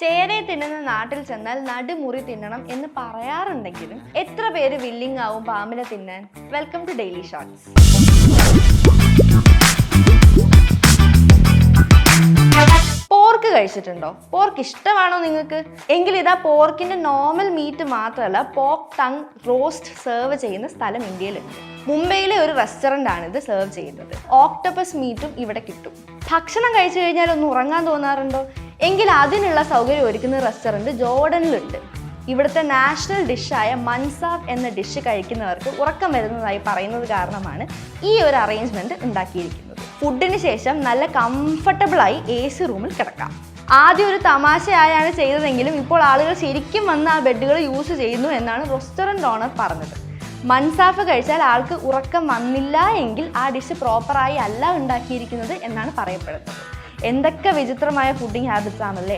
ചേരയെ തിന്നുന്ന നാട്ടിൽ ചെന്നാൽ നടുമുറി തിന്നണം എന്ന് പറയാറുണ്ടെങ്കിലും എത്ര പേര് വില്ലിംഗ് ആവും പാമ്പിനെ തിന്നാൻ? Welcome to daily shorts. Pork കഴിച്ചിട്ടുണ്ടോ? പോർക്ക് ഇഷ്ടമാണോ നിങ്ങൾക്ക്? എങ്കിൽ ഇതാ പോർക്കിന്റെ നോർമൽ മീറ്റ് മാത്രമല്ല, പോർക്ക് ടങ് റോസ്റ്റ് സെർവ് ചെയ്യുന്ന സ്ഥലം ഇന്ത്യയിലുണ്ട്. മുംബൈയിലെ ഒരു റെസ്റ്റോറൻ്റ് ആണ് ഇത് സെർവ് ചെയ്യുന്നത്. ഓക്ടോപ്പസ് മീറ്റും ഇവിടെ കിട്ടും. ഭക്ഷണം കഴിച്ചു കഴിഞ്ഞാൽ ഒന്ന് ഉറങ്ങാൻ തോന്നാറുണ്ടോ? എങ്കിൽ അതിനുള്ള സൗകര്യം ഒരുക്കുന്ന റെസ്റ്റോറൻറ്റ് ജോർഡനിലുണ്ട്. ഇവിടുത്തെ നാഷണൽ ഡിഷായ മൻസാഫ് എന്ന ഡിഷ് കഴിക്കുന്നവർക്ക് ഉറക്കം വരുന്നതായി പറയുന്നത് കാരണമാണ് ഈ ഒരു അറേഞ്ച്മെൻറ്റ് ഉണ്ടാക്കിയിരിക്കുന്നത്. ഫുഡിന് ശേഷം നല്ല കംഫർട്ടബിളായി AC റൂമിൽ കിടക്കാം. ആദ്യം ഒരു തമാശയായാണ് ചെയ്തതെങ്കിലും ഇപ്പോൾ ആളുകൾ ശരിക്കും വന്ന് ആ ബെഡുകൾ യൂസ് ചെയ്യുന്നു എന്നാണ് റെസ്റ്റോറൻറ്റ് ഓണർ പറഞ്ഞത്. മൻസാഫ് കഴിച്ചാൽ ആൾക്ക് ഉറക്കം വന്നില്ല എങ്കിൽ ആ ഡിഷ് പ്രോപ്പറായി അല്ല ഉണ്ടാക്കിയിരിക്കുന്നത് എന്നാണ് പറയപ്പെടുന്നത്. എന്തൊക്കെ വിചിത്രമായ ഫുഡിങ് ഹാബിറ്റ്സ് ആണല്ലേ.